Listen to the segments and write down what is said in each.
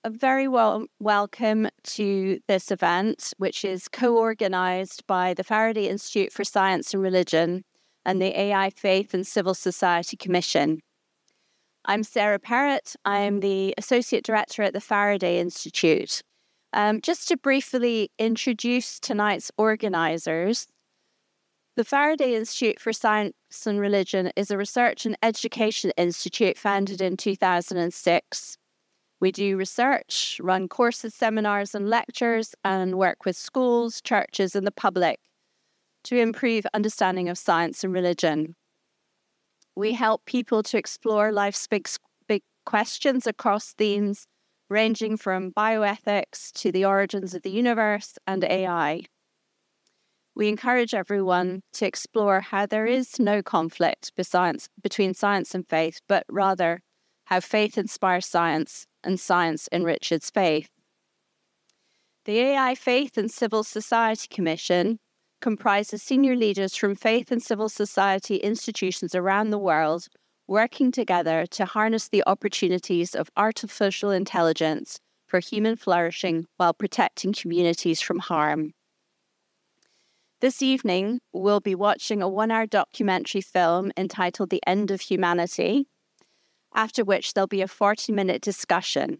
a very welcome to this event, which is co-organised by the Faraday Institute for Science and Religion and the AI Faith and Civil Society Commission. I'm Sarah Parrott. I'm the Associate Director at the Faraday Institute. Just to briefly introduce tonight's organisers, the Faraday Institute for Science and Religion is a research and education institute founded in 2006. We do research, run courses, seminars and lectures, and work with schools, churches and the public to improve understanding of science and religion. We help people to explore life's big questions across themes ranging from bioethics to the origins of the universe and AI. We encourage everyone to explore how there is no conflict between science and faith, but rather how faith inspires science and science enriches faith. The AI Faith and Civil Society Commission comprises senior leaders from faith and civil society institutions around the world working together to harness the opportunities of artificial intelligence for human flourishing while protecting communities from harm. This evening, we'll be watching a 1-hour documentary film entitled The End of Humanity, after which there'll be a 40-minute discussion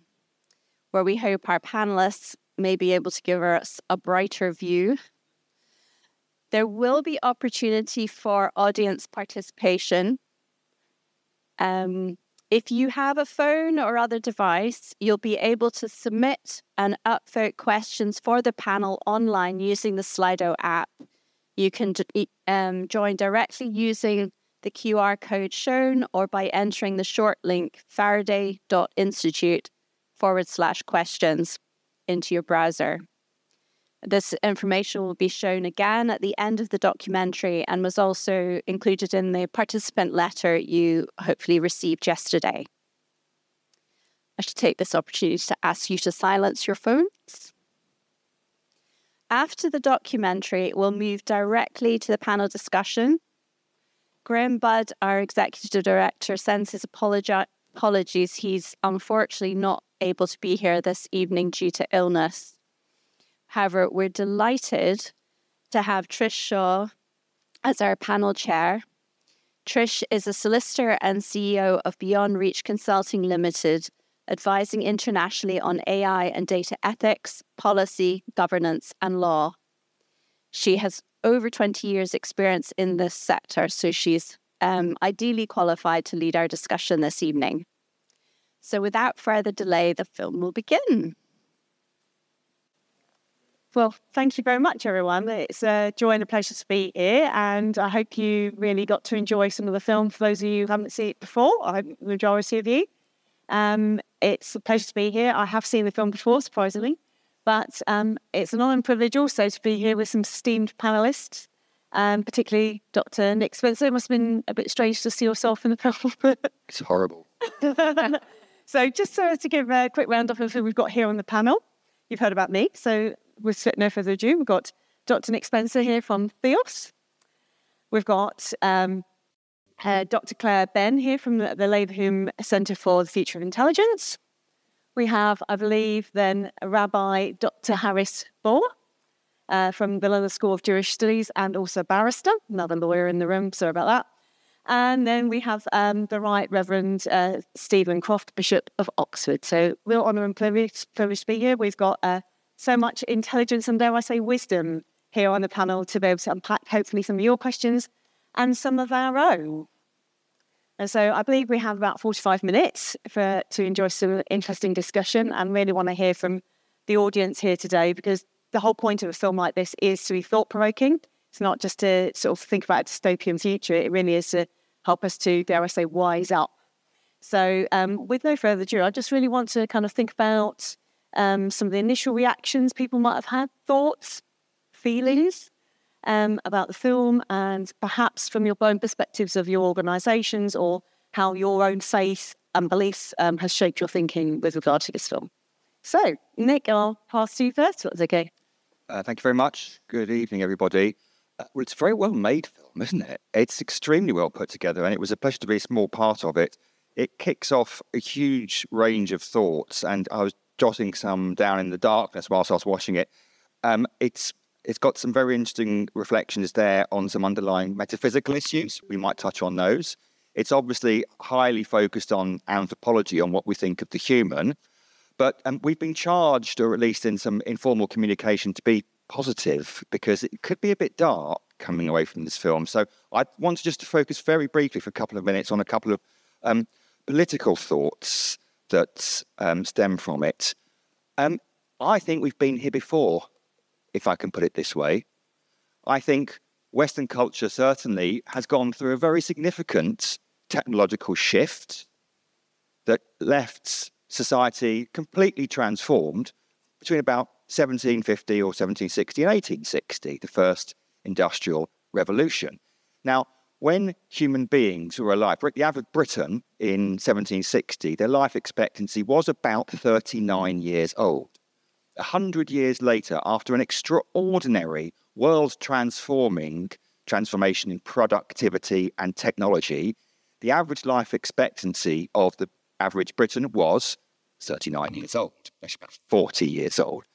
where we hope our panelists may be able to give us a brighter view. There will be opportunity for audience participation. If you have a phone or other device, you'll be able to submit and upvote questions for the panel online using the Slido app. You can join directly using the QR code shown or by entering the short link faraday.institute/questions into your browser. This information will be shown again at the end of the documentary and was also included in the participant letter you hopefully received yesterday. I should take this opportunity to ask you to silence your phones. After the documentary, we'll move directly to the panel discussion. Graham Budd, our Executive Director, sends his apologies. He's unfortunately not able to be here this evening due to illness. However, we're delighted to have Trish Shaw as our panel chair. Trish is a solicitor and CEO of Beyond Reach Consulting Limited, advising internationally on AI and data ethics, policy, governance, and law. She has over 20 years' experience in this sector, so she's ideally qualified to lead our discussion this evening. So without further delay, the film will begin. Well, thank you very much, everyone. It's a joy and a pleasure to be here, and I hope you really got to enjoy some of the film. For those of you who haven't seen it before, I hope the majority of you. It's a pleasure to be here. I have seen the film before, surprisingly, but it's an honour and privilege also to be here with some esteemed panellists, particularly Dr. Nick Spencer. It must have been a bit strange to see yourself in the film. It's horrible. So just to give a quick round-up of who we've got here on the panel. You've heard about me, so with no further ado, we've got Dr. Nick Spencer here from Theos. We've got Dr. Claire Benn here from the Latham Centre for the Future of Intelligence. We have, I believe, then Rabbi Dr Harris Bor from the London School of Jewish Studies and also a barrister, another lawyer in the room, sorry about that. And then we have the Rt Revd Steven Croft, Bishop of Oxford. So real honour and privilege to be here. We've got so much intelligence and, dare I say, wisdom here on the panel to be able to unpack hopefully some of your questions and some of our own. And so I believe we have about 45 minutes to enjoy some interesting discussion, and really want to hear from the audience here today, because the whole point of a film like this is to be thought-provoking. It's not just to sort of think about a dystopian future. It really is to help us to, dare I say, wise up. So with no further ado, I just really want to kind of think about some of the initial reactions people might have had, thoughts, feelings about the film, and perhaps from your own perspectives of your organisations or how your own faith and beliefs has shaped your thinking with regard to this film. So, Nick, I'll pass to you first, if that's okay. Thank you very much. Good evening, everybody. Well, it's a very well-made film, isn't it? It's extremely well put together, and it was a pleasure to be a small part of it. It kicks off a huge range of thoughts, and I was jotting some down in the darkness whilst I was watching it. It's got some very interesting reflections there on some underlying metaphysical issues. We might touch on those. It's obviously highly focused on anthropology, on what we think of the human. But we've been charged, or at least in some informal communication, to be positive, because it could be a bit dark coming away from this film. So I want just to focus very briefly for a couple of minutes on a couple of political thoughts that stem from it. I think we've been here before, if I can put it this way. I think Western culture certainly has gone through a very significant technological shift that left society completely transformed between about 1750 or 1760 and 1860, the first industrial revolution. Now, when human beings were alive, the average Briton in 1760, their life expectancy was about 39 years old. 100 years later, after an extraordinary world-transformation in productivity and technology, the average life expectancy of the average Briton was 39 years old. That's about 40 years old.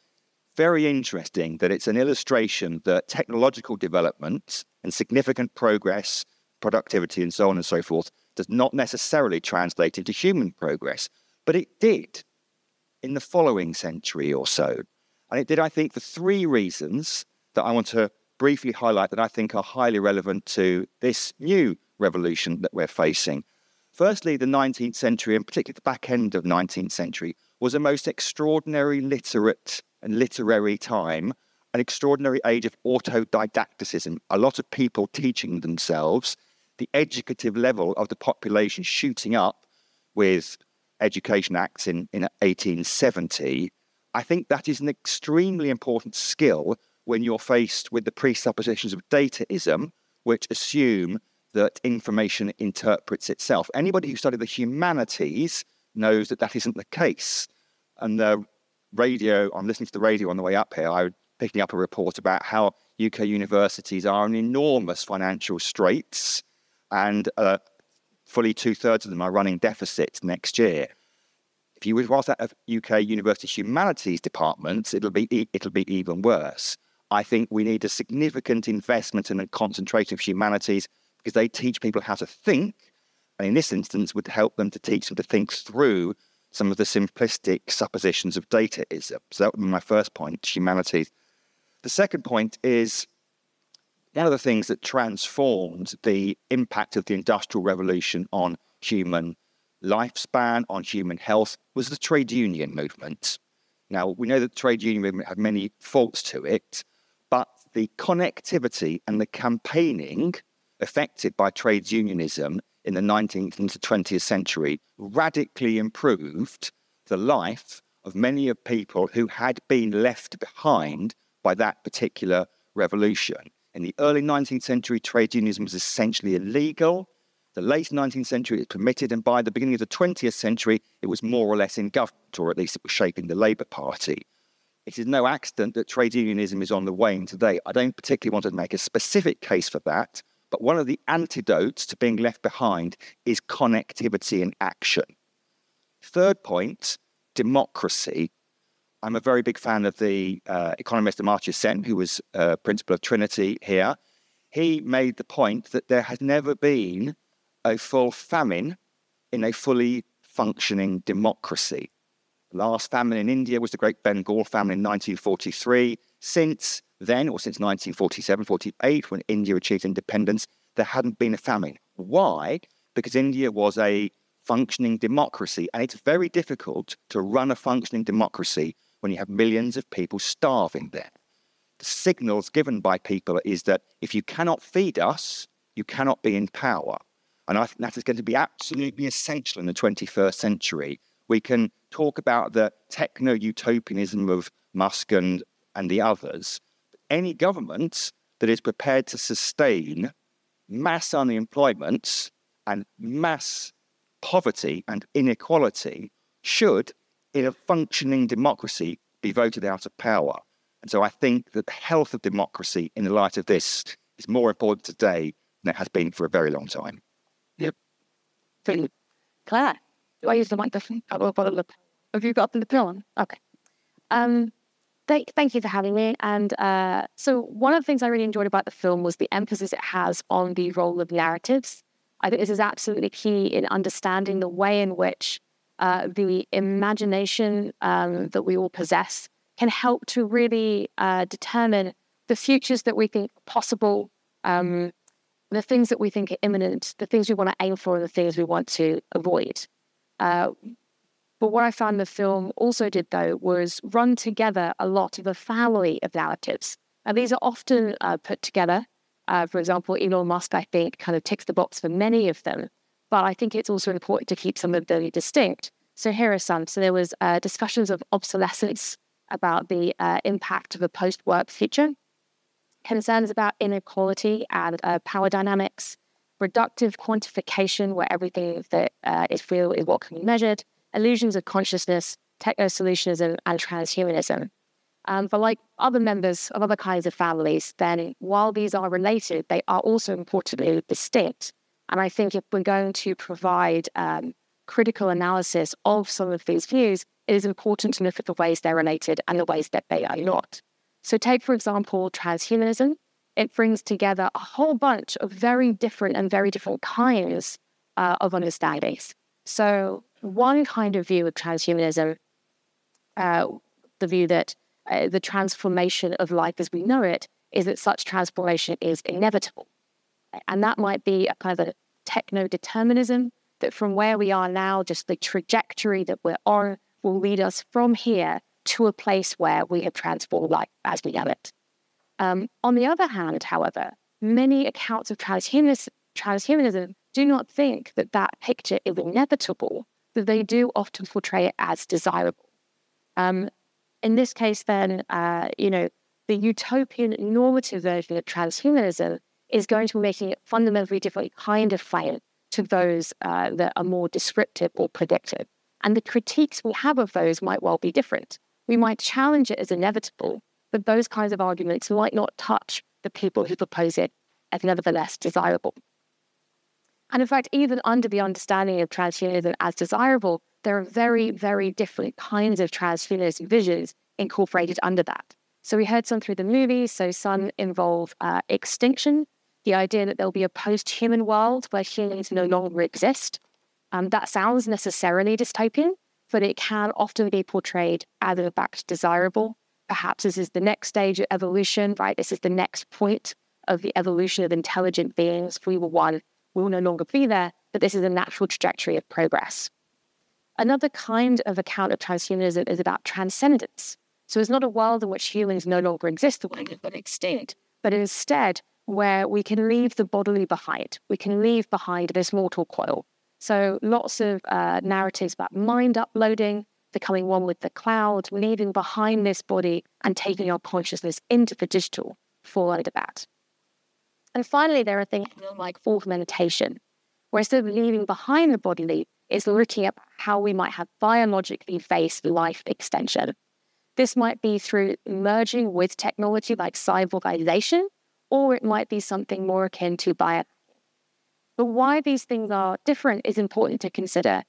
Very interesting that it's an illustration that technological development and significant progress, productivity and so on and so forth, does not necessarily translate into human progress. But it did in the following century or so. And it did, I think, for three reasons that I want to briefly highlight that I think are highly relevant to this new revolution that we're facing. Firstly, the 19th century, and particularly the back end of 19th century, was a most extraordinary literate and literary time, an extraordinary age of autodidacticism, a lot of people teaching themselves, the educative level of the population shooting up with Education Acts in 1870. I think that is an extremely important skill when you're faced with the presuppositions of dataism, which assume that information interprets itself. Anybody who studied the humanities knows that that isn't the case. And the radio, I'm listening to the radio on the way up here, I was picking up a report about how UK universities are in enormous financial straits, and fully 2/3 of them are running deficits next year. If you was at a UK university humanities department, it'll be even worse. I think we need a significant investment and a concentration of humanities, because they teach people how to think, and in this instance would help them to teach them to think through some of the simplistic suppositions of dataism. So that would be my first point, humanities. The second point is one of the things that transformed the impact of the Industrial Revolution on human lifespan, on human health, was the trade union movement. Now, we know that the trade union movement had many faults to it, but the connectivity and the campaigning affected by trade unionism in the 19th and the 20th century radically improved the life of many of people who had been left behind by that particular revolution. In the early 19th century, trade unionism was essentially illegal. The late 19th century, it was permitted, and by the beginning of the 20th century, it was more or less in government, or at least it was shaping the Labour Party. It is no accident that trade unionism is on the wane today. I don't particularly want to make a specific case for that, but one of the antidotes to being left behind is connectivity and action. Third point, democracy. I'm a very big fan of the economist Amartya Sen, who was principal of Trinity here. He made the point that there has never been a full famine in a fully functioning democracy. The last famine in India was the Great Bengal famine in 1943. Since then, or since 1947, 48, when India achieved independence, there hadn't been a famine. Why? Because India was a functioning democracy, and it's very difficult to run a functioning democracy when you have millions of people starving there. The signals given by people is that if you cannot feed us, you cannot be in power. And I think that is going to be absolutely essential in the 21st century. We can talk about the techno-utopianism of Musk and the others. Any government that is prepared to sustain mass unemployment and mass poverty and inequality should, in a functioning democracy, be voted out of power. And so I think that the health of democracy in the light of this is more important today than it has been for a very long time. Yep. Claire, do I use the microphone? Have you got up in the film? Okay. Thank you for having me. And so one of the things I really enjoyed about the film was the emphasis it has on the role of narratives. I think this is absolutely key in understanding the way in which the imagination that we all possess can help to really determine the futures that we think are possible, the things that we think are imminent, the things we want to aim for, and the things we want to avoid. But what I found the film also did, though, was run together a lot of a family of narratives. And these are often put together. For example, Elon Musk, I think, kind of ticks the box for many of them. But I think it's also important to keep some of them distinct. So here are some. So there was discussions of obsolescence, about the impact of a post-work future, concerns about inequality and power dynamics, reductive quantification, where everything that is real is what can be measured, illusions of consciousness, techno-solutionism, and transhumanism. But like other members of other kinds of families, then while these are related, they are also importantly distinct. And I think if we're going to provide critical analysis of some of these views, it is important to look at the ways they're related and the ways that they are not. So take, for example, transhumanism. It brings together a whole bunch of very different kinds of understandings. So one kind of view of transhumanism, the view that the transformation of life as we know it, is that such transformation is inevitable. And that might be a kind of a techno-determinism, that from where we are now, just the trajectory that we're on will lead us from here to a place where we have transformed life as we know it. On the other hand, however, many accounts of transhumanism do not think that that picture is inevitable, that they do often portray it as desirable. In this case, then, the utopian normative version of transhumanism is going to be making it fundamentally different kind of claim to those that are more descriptive or predictive. And the critiques we have of those might well be different. We might challenge it as inevitable, but those kinds of arguments might not touch the people who propose it as nevertheless desirable. And in fact, even under the understanding of transhumanism as desirable, there are very, very different kinds of transhumanism visions incorporated under that. So we heard some through the movies. So some involve extinction, the idea that there'll be a post-human world where humans no longer exist. That sounds necessarily dystopian, but it can often be portrayed as in fact desirable. Perhaps this is the next stage of evolution, right? This is the next point of the evolution of intelligent beings. We were one, we will no longer be there, but this is a natural trajectory of progress. Another kind of account of transhumanism is about transcendence. So it's not a world in which humans no longer exist, the one but extinct, but instead where we can leave the bodily behind. We can leave behind this mortal coil. So lots of narratives about mind uploading, becoming one with the cloud, leaving behind this body and taking our consciousness into the digital fall under that. And finally, there are things like augmentation, where instead of leaving behind the bodily, it's looking at how we might have biologically based life extension. This might be through merging with technology like cyborgization, or it might be something more akin to bio. But why these things are different is important to consider.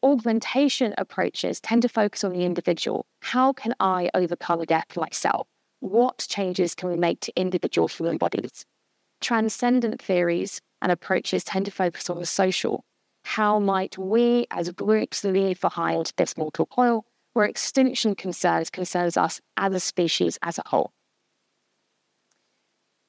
Augmentation approaches tend to focus on the individual. How can I overcome death myself? What changes can we make to individual human bodies? Transcendent theories and approaches tend to focus on the social. How might we as groups leave behind this mortal coil, where extinction concerns us as a species as a whole?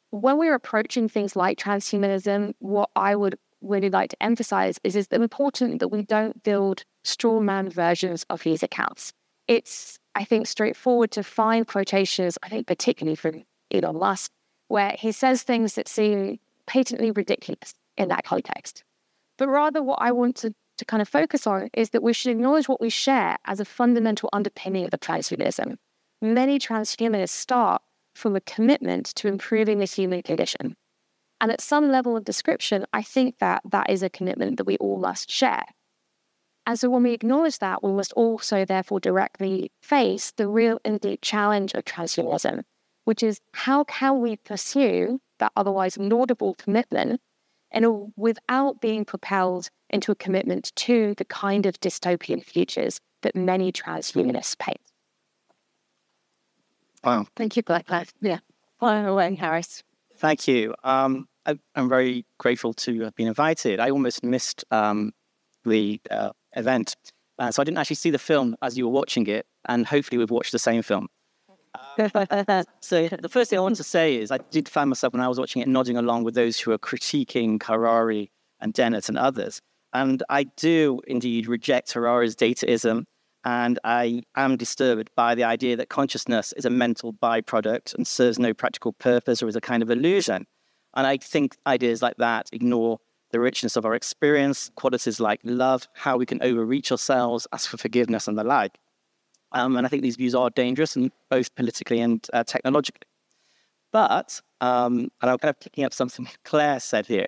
When we're approaching things like transhumanism, what I would really like to emphasize is it's important that we don't build straw man versions of these accounts. It's, I think, straightforward to find quotations, I think particularly from Elon Musk, where he says things that seem patently ridiculous in that context. But rather what I want to kind of focus on is that we should acknowledge what we share as a fundamental underpinning of the transhumanism. Many transhumanists start from a commitment to improving the human condition. And at some level of description, I think that that is a commitment that we all must share. And so when we acknowledge that, we must also therefore directly face the real and deep challenge of transhumanism, which is how can we pursue that otherwise laudable commitment without being propelled into a commitment to the kind of dystopian futures that many transhumanists paint. Wow. Thank you, Claire. Yeah. Fire away, Harris. Thank you. I'm very grateful to have been invited. I almost missed the event, so I didn't actually see the film as you were watching it, and hopefully we've watched the same film. So the first thing I want to say is I did find myself when I was watching it nodding along with those who are critiquing Harari and Dennett and others. And I do indeed reject Harari's dataism, and I am disturbed by the idea that consciousness is a mental byproduct and serves no practical purpose or is a kind of illusion. And I think ideas like that ignore the richness of our experience, qualities like love, how we can overreach ourselves, ask for forgiveness and the like. And I think these views are dangerous, and both politically and technologically. But, and I'm kind of picking up something Claire said here,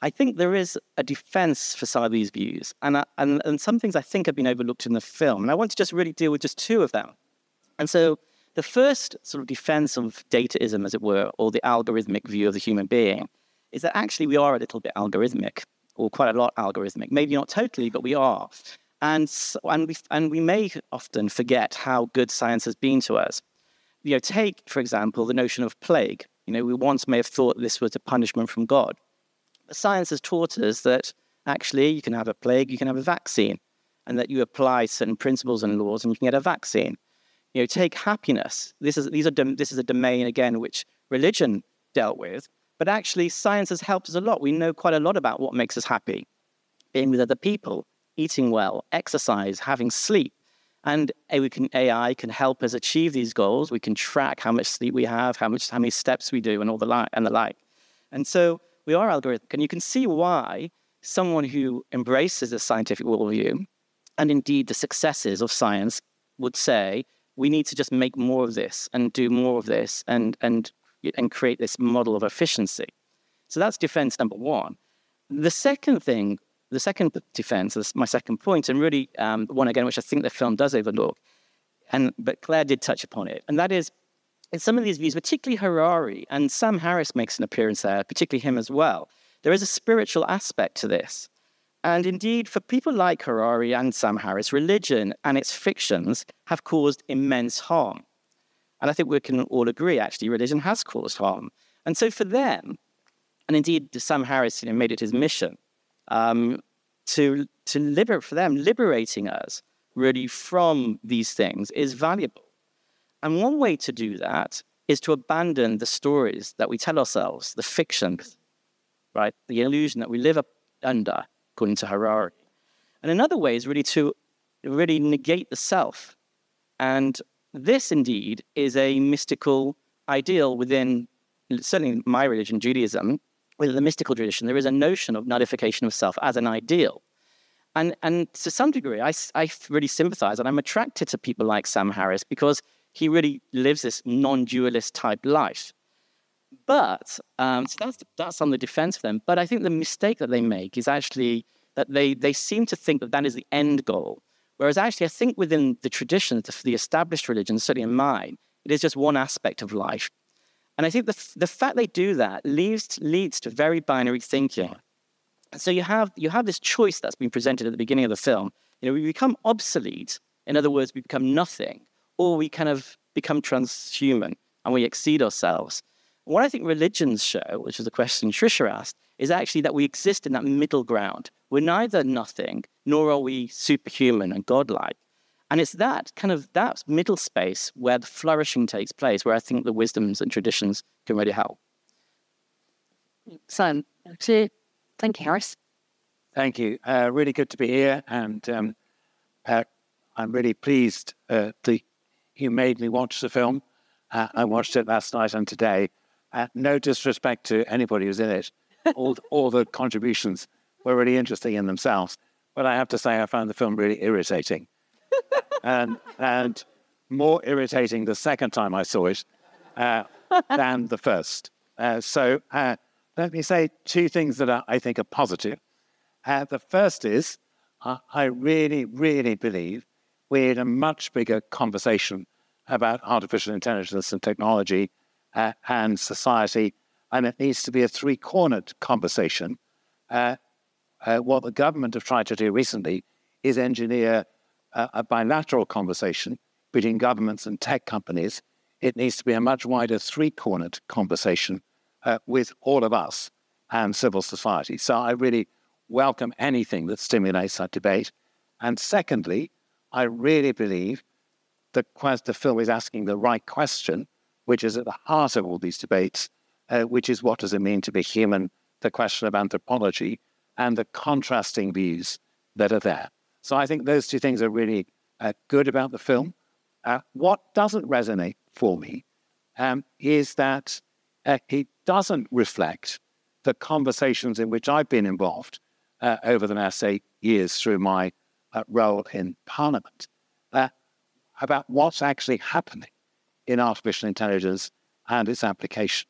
I think there is a defense for some of these views, and some things I think have been overlooked in the film. And I want to just really deal with just two of them. And so the first sort of defense of dataism, as it were, or the algorithmic view of the human being, is that actually we are a little bit algorithmic, or quite a lot algorithmic. Maybe not totally, but we are. And we may often forget how good science has been to us. You know, take, for example, the notion of plague. You know, we once may have thought this was a punishment from God. But science has taught us that actually you can have a plague, you can have a vaccine, and that you apply certain principles and laws and you can get a vaccine. You know, take happiness. This is a domain, again, which religion dealt with, but actually science has helped us a lot. We know quite a lot about what makes us happy. Being with other people, eating well, exercise, having sleep. And AI can help us achieve these goals. We can track how much sleep we have, how many steps we do, and all the like. And so we are algorithmic, and you can see why someone who embraces a scientific worldview, and indeed the successes of science, would say we need to just make more of this and do more of this and create this model of efficiency. So that's defense number one. The second defense, that's my second point, and really one again which I think the film does overlook, but Claire did touch upon it, and that is in some of these views, particularly Harari, and Sam Harris makes an appearance there, particularly him as well, there is a spiritual aspect to this. And indeed, for people like Harari and Sam Harris, religion and its fictions have caused immense harm. And I think we can all agree, actually, religion has caused harm. And so for them, and indeed Sam Harris made it his mission, liberating us really from these things is valuable. And one way to do that is to abandon the stories that we tell ourselves, the fictions, right? The illusion that we live under, according to Harari. And another way is really to negate the self. And this indeed is a mystical ideal within, certainly my religion, Judaism, within the mystical tradition, there is a notion of nullification of self as an ideal. And to some degree, I really sympathize, and I'm attracted to people like Sam Harris because he really lives this non-dualist type life. But, so that's on the defense of them. But I think the mistake that they make is actually that they seem to think that is the end goal. Whereas actually, I think within the tradition, the established religion, certainly in mine, it is just one aspect of life. And I think the fact they do that leads to very binary thinking. So you have this choice that's been presented at the beginning of the film. We become obsolete. In other words, we become nothing, or we kind of become transhuman and we exceed ourselves. What I think religions show, which is a question Trisha asked, is actually that we exist in that middle ground. We're neither nothing, nor are we superhuman and godlike. And it's that middle space where the flourishing takes place, where I think the wisdoms and traditions can really help. So, thank you, Harris. Thank you. Really good to be here, and I'm really pleased that you made me watch the film. I watched it last night and today. No disrespect to anybody who's in it. All the contributions were really interesting in themselves. But I have to say I found the film really irritating. and more irritating the second time I saw it than the first. So let me say two things that I think are positive. The first is I really, really believe we're in a much bigger conversation about artificial intelligence and technology and society, and it needs to be a three-cornered conversation. What the government have tried to do recently is engineer a bilateral conversation between governments and tech companies. It needs to be a much wider three-cornered conversation with all of us and civil society. So I really welcome anything that stimulates that debate. And secondly, I really believe the film is asking the right question, which is at the heart of all these debates, which is what does it mean to be human, the question of anthropology, and the contrasting views that are there. So I think those two things are really good about the film. What doesn't resonate for me is that it doesn't reflect the conversations in which I've been involved over the last 8 years through my role in Parliament about what's actually happening in artificial intelligence and its application.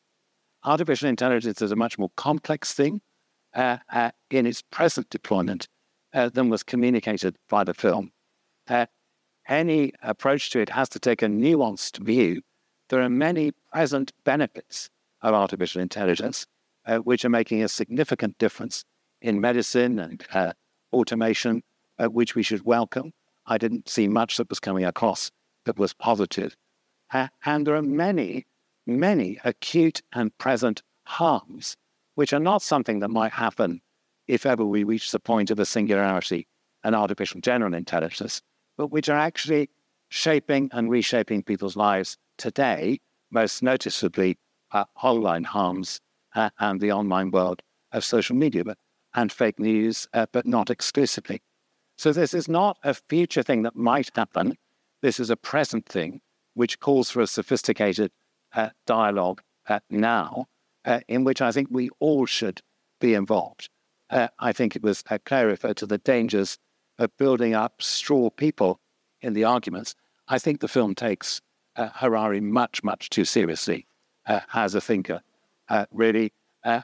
Artificial intelligence is a much more complex thing in its present deployment than was communicated by the film. Any approach to it has to take a nuanced view. There are many present benefits of artificial intelligence which are making a significant difference in medicine and automation, which we should welcome. I didn't see much that was coming across that was positive. And there are many, many acute and present harms, which are not something that might happen if ever we reach the point of a singularity and artificial general intelligence, but which are actually shaping and reshaping people's lives today, most noticeably online harms and the online world of social media and fake news, but not exclusively. So this is not a future thing that might happen. This is a present thing which calls for a sophisticated dialogue now, in which I think we all should be involved. I think it was Claire referred to the dangers of building up straw people in the arguments. I think the film takes Harari much, much too seriously as a thinker, really,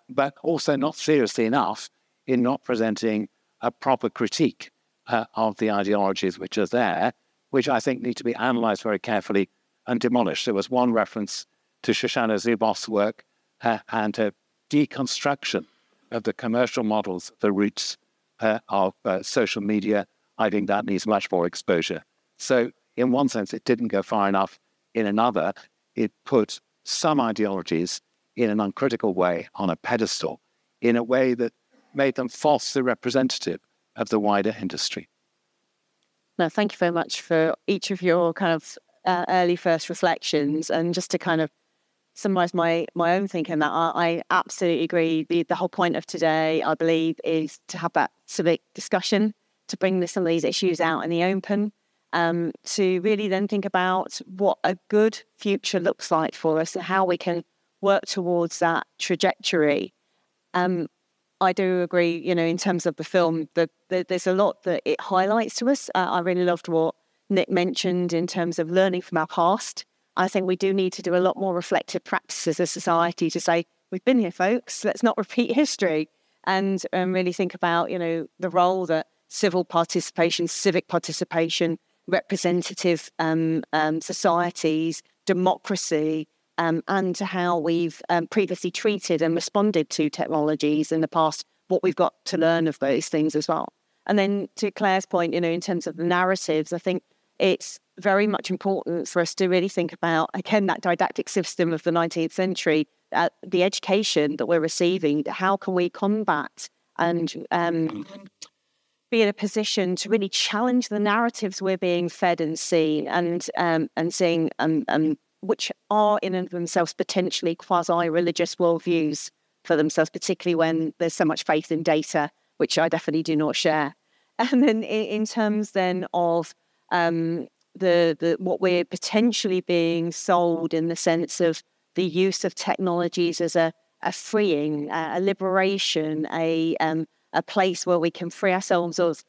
but also not seriously enough in not presenting a proper critique of the ideologies which are there, which I think need to be analysed very carefully and demolished. There was one reference to Shoshana Zuboff's work and a deconstruction of the commercial models, the roots of social media. I think that needs much more exposure. So in one sense, it didn't go far enough. In another, it put some ideologies in an uncritical way on a pedestal in a way that made them falsely representative of the wider industry. No, thank you very much for each of your kind of early first reflections. And just to kind of summarize my own thinking, that I absolutely agree. The whole point of today, I believe, is to have that civic discussion, to bring some of these issues out in the open, to really then think about what a good future looks like for us and how we can work towards that trajectory. I do agree, in terms of the film, that there's a lot that it highlights to us. I really loved what Nick mentioned in terms of learning from our past. I think we do need to do a lot more reflective practices as a society to say, we've been here, folks, let's not repeat history, and really think about, the role that civil participation, civic participation, representative societies, democracy, and to how we've previously treated and responded to technologies in the past, what we've got to learn of those things as well. And then to Claire's point, in terms of the narratives, I think it's very much important for us to really think about, again, that didactic system of the 19th century, the education that we're receiving. How can we combat and be in a position to really challenge the narratives we're being fed and seen, and seeing which are in and of themselves potentially quasi-religious worldviews for themselves, particularly when there's so much faith in data, which I definitely do not share. And then in terms then of the what we're potentially being sold in the sense of the use of technologies as a freeing, a liberation, a place where we can free ourselves of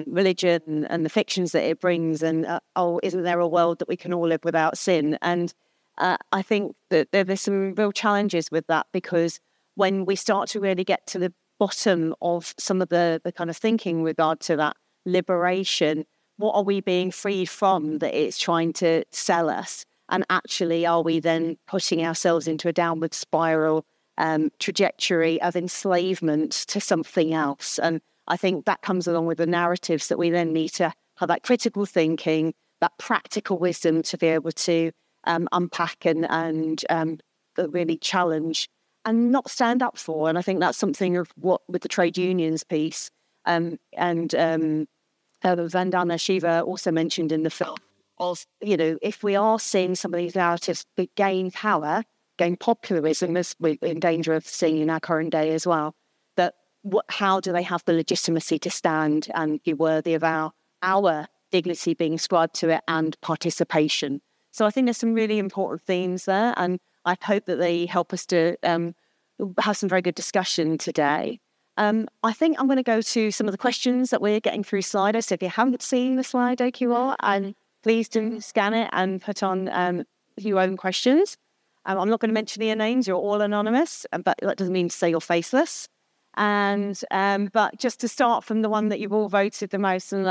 religion and the fictions that it brings, and isn't there a world that we can all live without sin? And I think that there's some real challenges with that, because when we start to really get to the bottom of some of the kind of thinking with regard to that liberation, what are we being freed from that it's trying to sell us? And actually, are we then putting ourselves into a downward spiral trajectory of enslavement to something else? And I think that comes along with the narratives that we then need to have that critical thinking, that practical wisdom to be able to unpack and really challenge and not stand up for. And I think that's something of what with the trade unions piece Vandana Shiva also mentioned in the film. Of, if we are seeing some of these narratives gain power, gain popularism, as we're in danger of seeing in our current day as well, that how do they have the legitimacy to stand and be worthy of our dignity being ascribed to it and participation? So I think there's some really important themes there, and I hope that they help us to have some very good discussion today. I think I'm going to go to some of the questions that we're getting through Slido. So if you haven't seen the Slido QR, and please do scan it and put on your own questions. I'm not going to mention your names; you're all anonymous, but that doesn't mean to say you're faceless. And but just to start from the one that you've all voted the most, and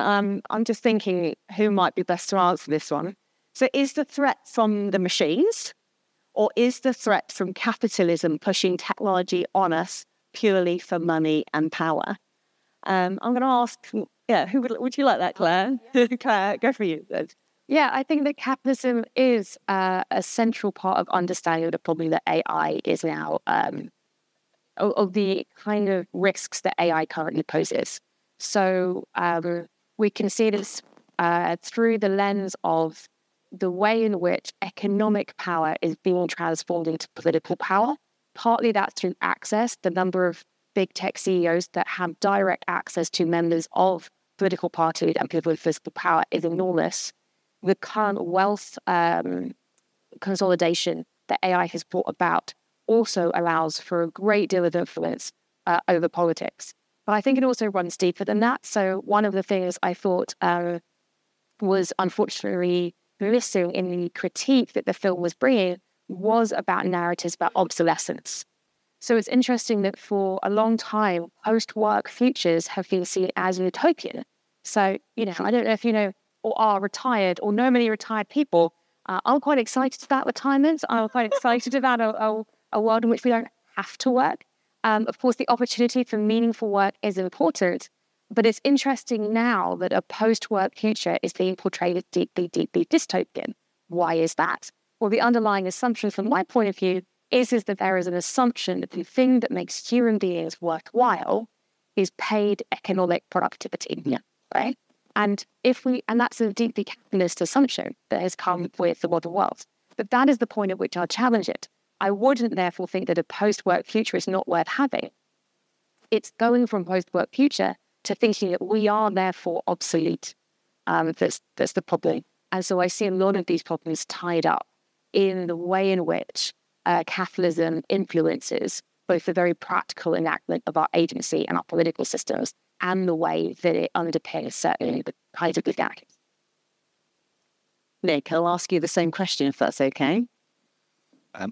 I'm just thinking who might be best to answer this one. So, is the threat from the machines, or is the threat from capitalism pushing technology on us purely for money and power? I'm going to ask, who would you like that, Claire? Claire, go for you. Yeah, I think that capitalism is a central part of understanding the problem that AI is now, of the kind of risks that AI currently poses. So we can see this through the lens of the way in which economic power is being transformed into political power. Partly that's through access. The number of big tech CEOs that have direct access to members of political parties and people with physical power is enormous. The current wealth consolidation that AI has brought about also allows for a great deal of influence over politics. But I think it also runs deeper than that. So one of the things I thought was unfortunately missing in the critique that the film was bringing was about narratives about obsolescence. So it's interesting that for a long time, post-work futures have been seen as utopian. So, I don't know if you know or are retired or know many retired people. I'm quite excited about retirement. I'm quite excited about a world in which we don't have to work. Of course, the opportunity for meaningful work is important, but it's interesting now that a post-work future is being portrayed as deeply, deeply dystopian. Why is that? Well, the underlying assumption from my point of view is that there is an assumption that the thing that makes human beings worthwhile is paid economic productivity, right? And that's a deeply capitalist assumption that has come with the modern world. But that is the point at which I'll challenge it. I wouldn't therefore think that a post-work future is not worth having. It's going from post-work future to thinking that we are therefore obsolete. That's the problem. And so I see a lot of these problems tied up in the way in which capitalism influences both the very practical enactment of our agency and our political systems and the way that it underpins certain kinds of legalities. Nick, I'll ask you the same question if that's okay.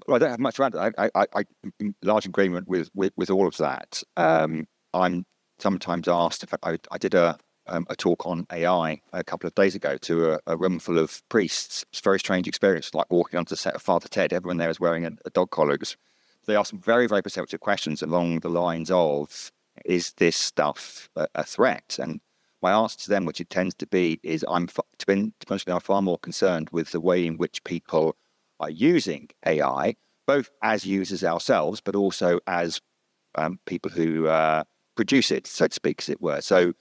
Well, I don't have much to add. I'm in large agreement with all of that. I'm sometimes asked, in fact, I did a talk on AI a couple of days ago to a room full of priests. It's a very strange experience, like walking onto the set of Father Ted. Everyone there is wearing a dog collar. They asked some very, very perceptive questions along the lines of, is this stuff a threat? And my answer to them, which it tends to be, is I'm far more concerned with the way in which people are using AI, both as users ourselves, but also as people who produce it, so to speak, as it were. So,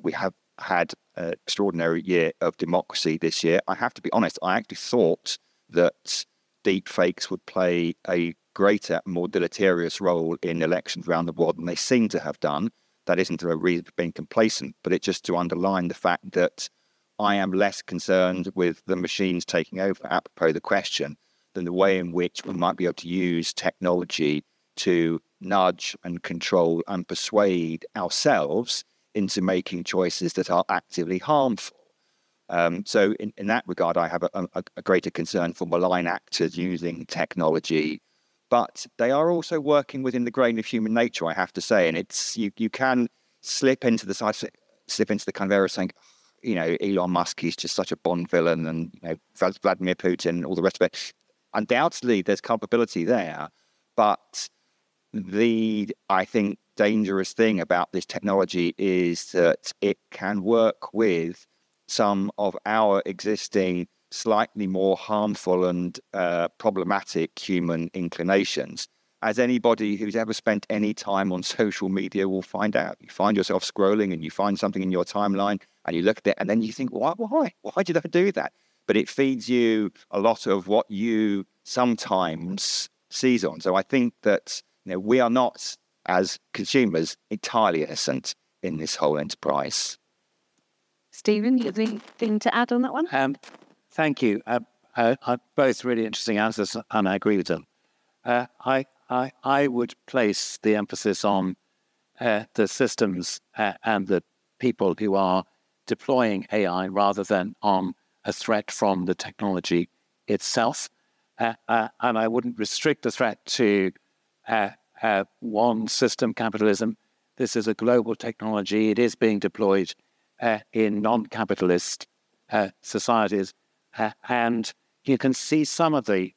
we have had an extraordinary year of democracy this year. I have to be honest, I actually thought that deep fakes would play a greater, more deleterious role in elections around the world than they seem to have done. That isn't a reason for being complacent, but it's just to underline the fact that I am less concerned with the machines taking over, apropos the question, than the way in which we might be able to use technology to nudge and control and persuade ourselves into making choices that are actively harmful. So in that regard, I have a greater concern for malign actors using technology, but they are also working within the grain of human nature, I have to say. And it's you can slip into the kind of era saying, Elon Musk, he's just such a Bond villain, and Vladimir Putin, all the rest of it. Undoubtedly, there's culpability there, but I think, dangerous thing about this technology is that it can work with some of our existing slightly more harmful and problematic human inclinations. As anybody who's ever spent any time on social media will find out. You find yourself scrolling and you find something in your timeline and you look at it and then you think, why did I do that? But it feeds you a lot of what you sometimes seize on. So I think that we are not, as consumers, entirely innocent in this whole enterprise. Stephen, you have anything to add on that one? Thank you. Both really interesting answers, and I agree with them. I would place the emphasis on the systems and the people who are deploying AI rather than on a threat from the technology itself. And I wouldn't restrict the threat to one system, capitalism. This is a global technology. It is being deployed in non-capitalist societies. And you can see some of the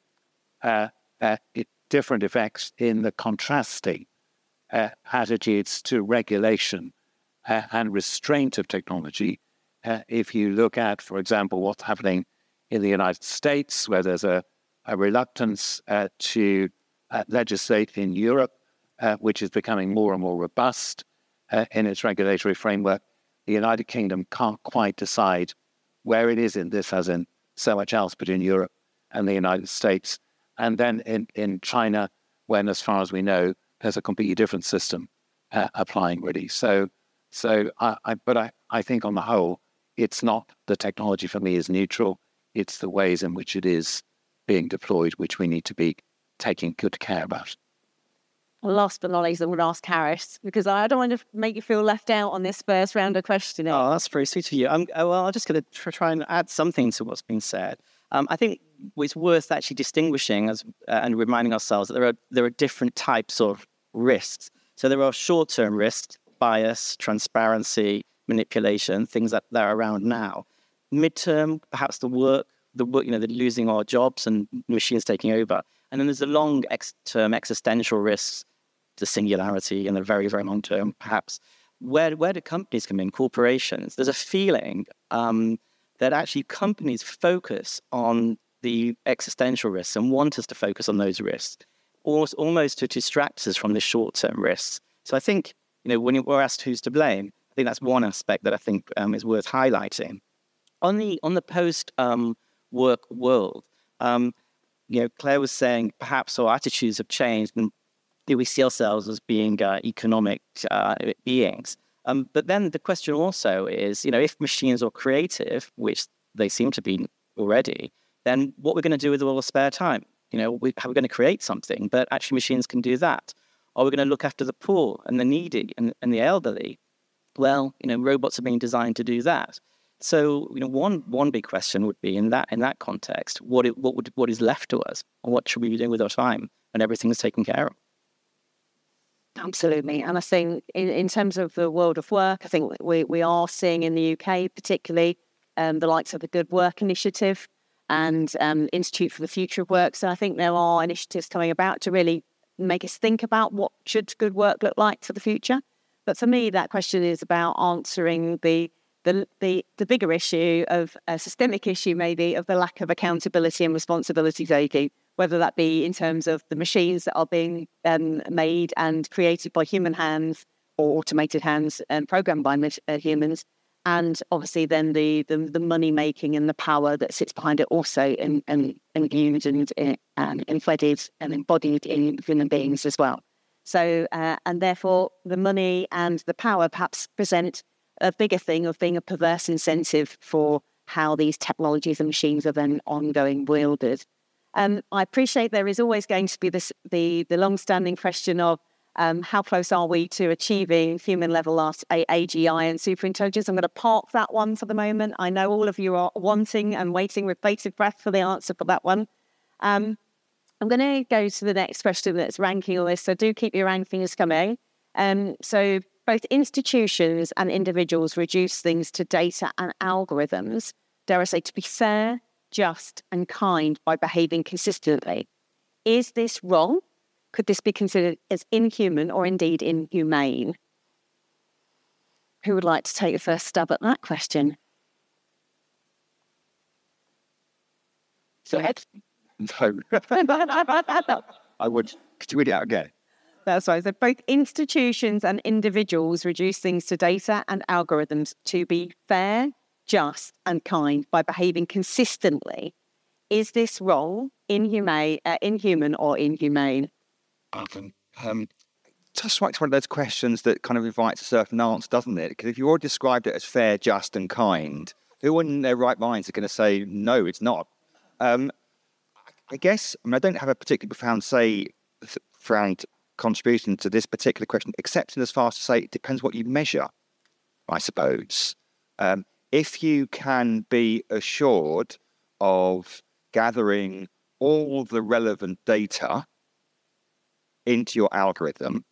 different effects in the contrasting attitudes to regulation and restraint of technology. If you look at, for example, what's happening in the United States, where there's a reluctance to legislate in Europe, which is becoming more and more robust in its regulatory framework, the United Kingdom can't quite decide where it is in this, as in so much else, but in Europe and the United States. And then in China, when, as far as we know, there's a completely different system applying really. But I think on the whole, it's not the technology for me is neutral. It's the ways in which it is being deployed, which we need to be taking good care about. Last but not least, I would ask Harris, because I don't want to make you feel left out on this first round of questioning. Oh, that's very sweet of you. I'm just going to try and add something to what's been said. I think it's worth actually distinguishing and reminding ourselves that there are different types of risks. So there are short-term risks, bias, transparency, manipulation, things that are around now. Midterm, perhaps the work, the losing our jobs and machines taking over. And then there's the long-term existential risks, the singularity, and the very, very long-term, perhaps. Where do companies come in, corporations? There's a feeling that actually companies focus on the existential risks and want us to focus on those risks, almost to distract us from the short-term risks. So I think, when we're asked who's to blame, I think that's one aspect that I think is worth highlighting. On the post-work world, Claire was saying perhaps our attitudes have changed and we see ourselves as being economic beings. But then the question also is, if machines are creative, which they seem to be already, then what we're going to do with all the spare time? How are we going to create something? But actually machines can do that. Are we going to look after the poor and the needy and the elderly? Well, robots are being designed to do that. So, one big question would be in that context, what is left to us, and what should we be doing with our time when everything is taken care of? Absolutely. And I think in terms of the world of work, I think we are seeing in the UK particularly the likes of the Good Work Initiative and Institute for the Future of Work. So I think there are initiatives coming about to really make us think about what should good work look like for the future. But for me, that question is about answering the bigger issue of a systemic issue, maybe, of the lack of accountability and responsibility taking, whether that be in terms of the machines that are being made and created by human hands or automated hands and programmed by humans, and obviously then the money making and the power that sits behind it also imbued and embedded and embodied in human beings as well. So, and therefore the money and the power perhaps present a bigger thing of being a perverse incentive for how these technologies and machines are then ongoing wielded. I appreciate there is always going to be the long-standing question of how close are we to achieving human-level AGI and superintelligence. I'm going to park that one for the moment. I know all of you are wanting and waiting with bated breath for the answer for that one. I'm going to go to the next question that's ranking all this, so do keep your rankings coming. So both institutions and individuals reduce things to data and algorithms, dare I say, to be fair, just and kind by behaving consistently. Is this wrong? Could this be considered as inhuman or indeed inhumane? Who would like to take the first stab at that question? Go ahead. No. I would. Could you read it out again? That's right. So both institutions and individuals reduce things to data and algorithms to be fair, just, and kind by behaving consistently. Is this wrong, inhuman, or inhumane? Just like one of those questions that kind of invites a certain answer, doesn't it? Because if you already described it as fair, just, and kind, who in their right minds are going to say, no, it's not? I guess, I don't have a particularly profound contribution to this particular question, except in as far as to say it depends what you measure, I suppose. If you can be assured of gathering all the relevant data into your algorithm,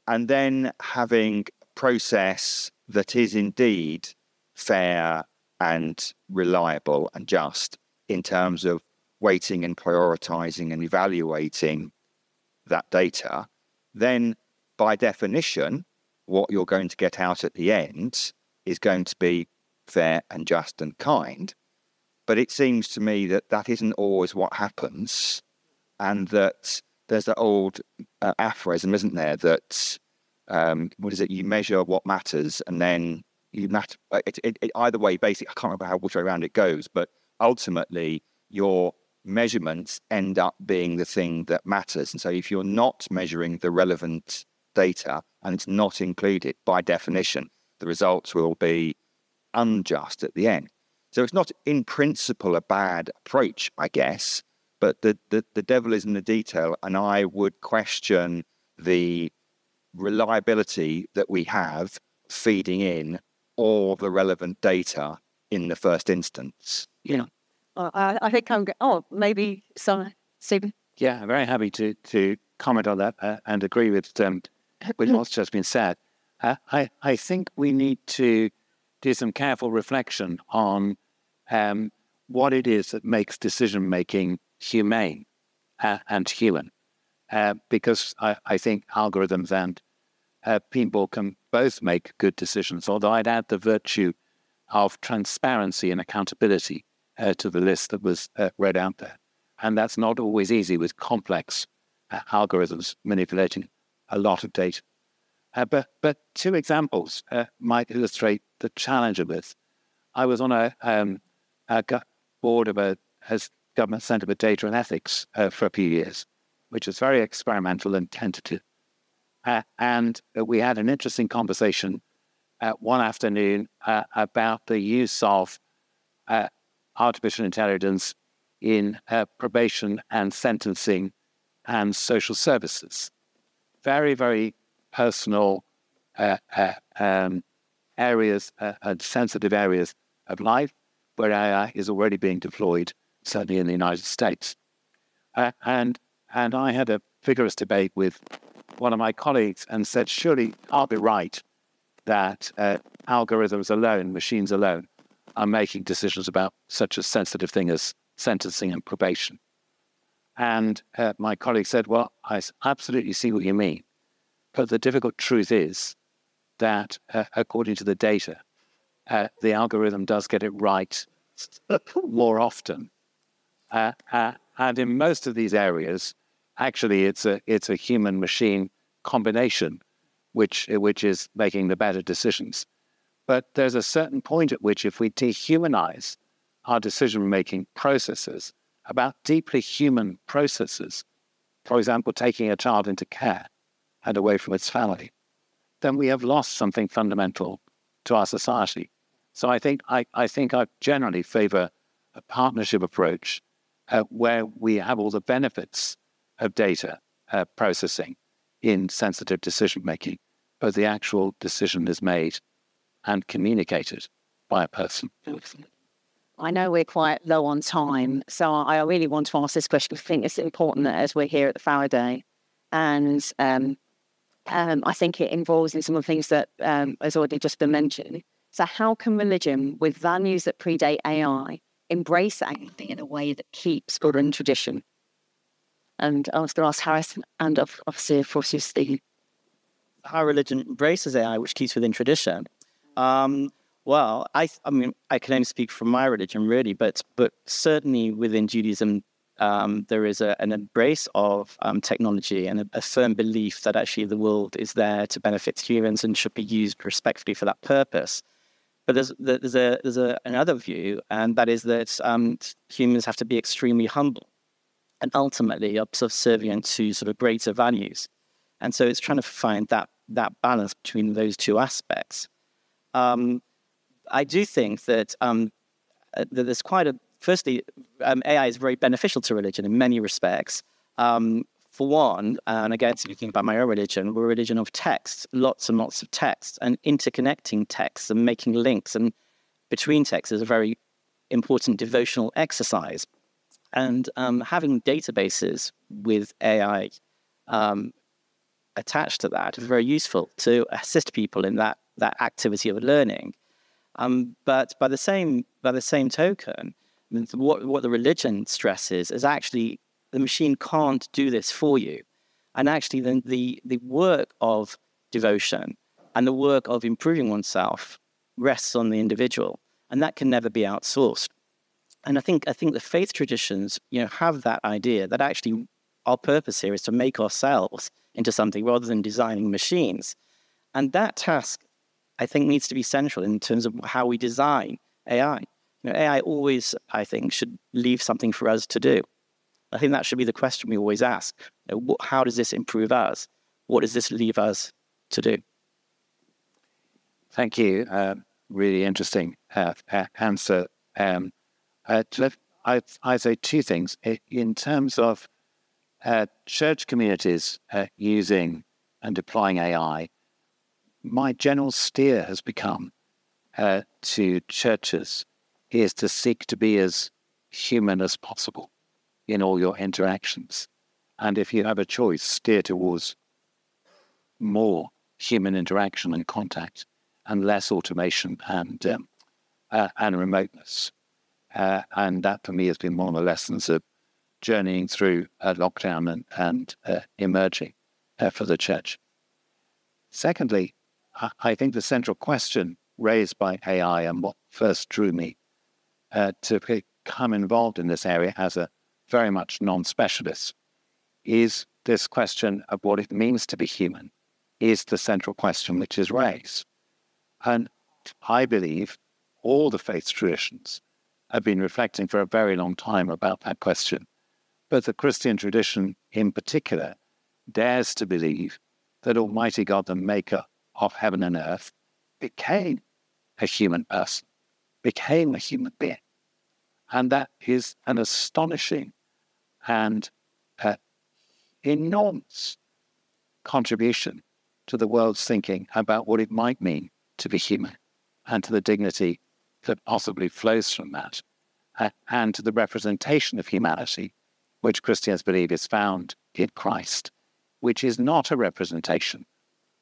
and then having a process that is indeed fair and reliable and just in terms of weighting and prioritizing and evaluating that data, then by definition, what you're going to get out at the end is going to be fair and just and kind. But it seems to me that that isn't always what happens, and that there's that old aphorism, isn't there, that, what is it, you measure what matters, and then you matter. Either way, basically, I can't remember which way around it goes, but ultimately, your measurements end up being the thing that matters. And so if you're not measuring the relevant data and it's not included, by definition, the results will be unjust at the end. So it's not in principle a bad approach, I guess, but the devil is in the detail, and I would question the reliability that we have feeding in all the relevant data in the first instance. I think maybe some, Stephen. Yeah, I'm very happy to comment on that and agree with what's just been said. I think we need to do some careful reflection on what it is that makes decision-making humane and human, because I think algorithms and people can both make good decisions, although I'd add the virtue of transparency and accountability to the list that was read out there. And that's not always easy with complex algorithms manipulating a lot of data. But two examples might illustrate the challenge of this. I was on a board of a government centre for data and ethics for a few years, which was very experimental and tentative. And we had an interesting conversation one afternoon about the use of artificial intelligence in probation and sentencing and social services. Very, very personal areas and sensitive areas of life where AI is already being deployed, certainly in the United States. And I had a vigorous debate with one of my colleagues and said, surely I'll be right that algorithms alone, machines alone, are making decisions about such a sensitive thing as sentencing and probation. And my colleague said, well, I absolutely see what you mean. But the difficult truth is that according to the data, the algorithm does get it right more often. And in most of these areas, actually, it's a human-machine combination which is making the better decisions. But there's a certain point at which if we dehumanize our decision-making processes about deeply human processes, for example, taking a child into care and away from its family, then we have lost something fundamental to our society. So I think I generally favor a partnership approach where we have all the benefits of data processing in sensitive decision-making, but the actual decision is made and communicated by a person. I know we're quite low on time, so I really want to ask this question. I think it's important that as we're here at the Faraday, and I think it involves in some of the things that has already just been mentioned. So how can religion, with values that predate AI, embrace anything in a way that keeps good and tradition? And I was going to ask Harris and obviously, of course, you, Steve. How religion embraces AI, which keeps within tradition. Well, I mean, I can only speak from my religion, really, but certainly within Judaism, there is an embrace of technology and a firm belief that actually the world is there to benefit humans and should be used respectfully for that purpose. But there's another view, and that is that humans have to be extremely humble and ultimately subservient to sort of greater values. And so it's trying to find that balance between those two aspects. I do think that there's firstly, AI is very beneficial to religion in many respects. For one, and again, speaking about my own religion, we're a religion of text, lots and lots of text, and interconnecting texts and making links and between texts is a very important devotional exercise. And having databases with AI attached to that is very useful to assist people in that activity of learning. But by the same token, what the religion stresses is actually the machine can't do this for you. And actually then the work of devotion and the work of improving oneself rests on the individual, and that can never be outsourced. And I think the faith traditions, have that idea that actually our purpose here is to make ourselves into something rather than designing machines. And that task, I think, needs to be central in terms of how we design AI. AI always, I think, should leave something for us to do. I think that should be the question we always ask. How does this improve us? What does this leave us to do? Thank you. Really interesting answer. I'd say two things. In terms of church communities using and deploying AI, my general steer has become to churches is to seek to be as human as possible in all your interactions. And if you have a choice, steer towards more human interaction and contact and less automation and remoteness. And that, for me, has been one of the lessons of journeying through lockdown and emerging for the church. Secondly, I think the central question raised by AI and what first drew me to become involved in this area as a very much non-specialist is this question of what it means to be human is the central question which is raised. And I believe all the faith traditions have been reflecting for a very long time about that question. But the Christian tradition in particular dares to believe that Almighty God, the maker of heaven and earth, became a human person, became a human being. And that is an astonishing and enormous contribution to the world's thinking about what it might mean to be human and to the dignity that possibly flows from that and to the representation of humanity which Christians believe is found in Christ, which is not a representation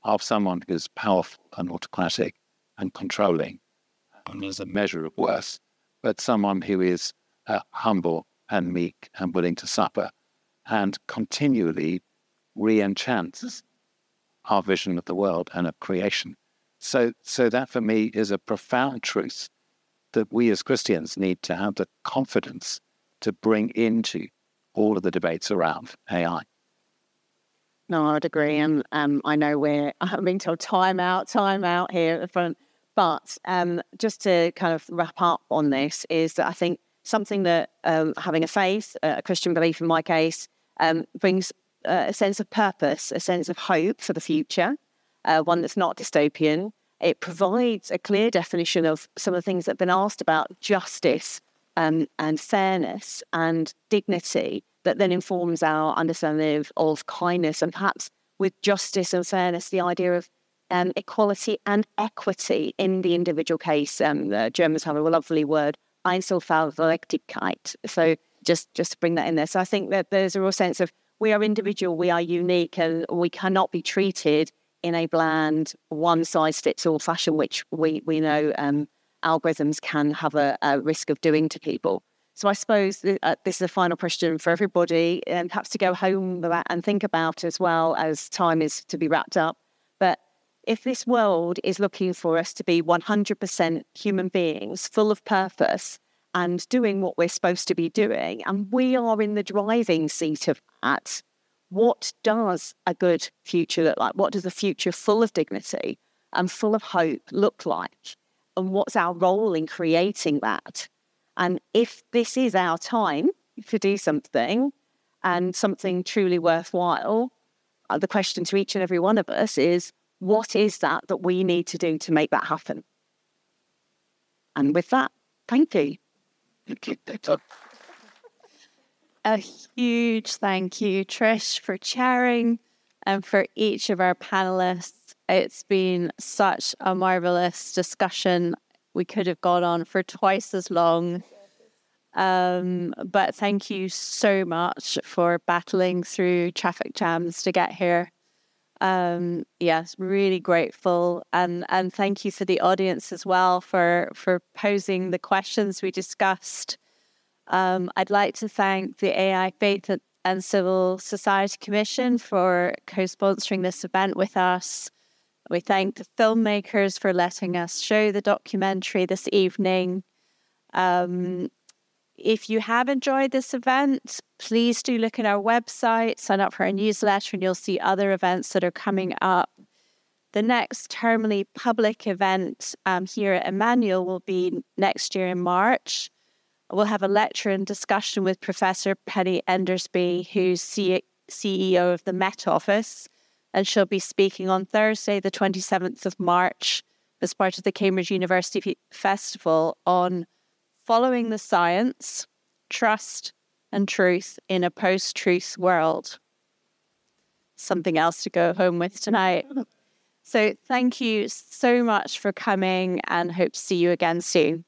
of someone who's powerful and autocratic and controlling and as a measure of worth, but someone who is humble and meek and willing to suffer and continually re-enchants our vision of the world and of creation. So that for me is a profound truth that we as Christians need to have the confidence to bring into all of the debates around AI. No, I'd agree. And I know I'm being told time out here at the front. But just to kind of wrap up on this is that I think something that having a faith, a Christian belief in my case, brings a sense of purpose, a sense of hope for the future, one that's not dystopian. It provides a clear definition of some of the things that have been asked about justice and fairness and dignity that then informs our understanding of kindness and perhaps with justice and fairness, the idea of equality and equity in the individual case. The Germans have a lovely word, Einzelfallgerechtigkeit. So just to bring that in there. So I think that there's a real sense of we are individual, we are unique, and we cannot be treated in a bland, one-size-fits-all fashion, which we know algorithms can have a risk of doing to people. So I suppose this is a final question for everybody, and perhaps to go home with that and think about as well, as time is to be wrapped up. But if this world is looking for us to be 100% human beings, full of purpose and doing what we're supposed to be doing, and we are in the driving seat of that, what does a good future look like? What does a future full of dignity and full of hope look like? And what's our role in creating that? And if this is our time to do something and something truly worthwhile, the question to each and every one of us is, what is that we need to do to make that happen? And with that, thank you. A huge thank you, Trish, for chairing, and for each of our panelists. It's been such a marvelous discussion. We could have gone on for twice as long. But thank you so much for battling through traffic jams to get here. Yes, really grateful. And thank you for the audience as well for posing the questions we discussed. I'd like to thank the AI Faith and Civil Society Commission for co-sponsoring this event with us. We thank the filmmakers for letting us show the documentary this evening. If you have enjoyed this event, please do look at our website, sign up for our newsletter, and you'll see other events that are coming up. The next termly public event here at Emmanuel will be next year in March. We'll have a lecture and discussion with Professor Penny Endersby, who's CEO of the Met Office, and she'll be speaking on Thursday, the 27th of March, as part of the Cambridge University Festival on following the science, trust, and truth in a post-truth world. Something else to go home with tonight. So thank you so much for coming, and hope to see you again soon.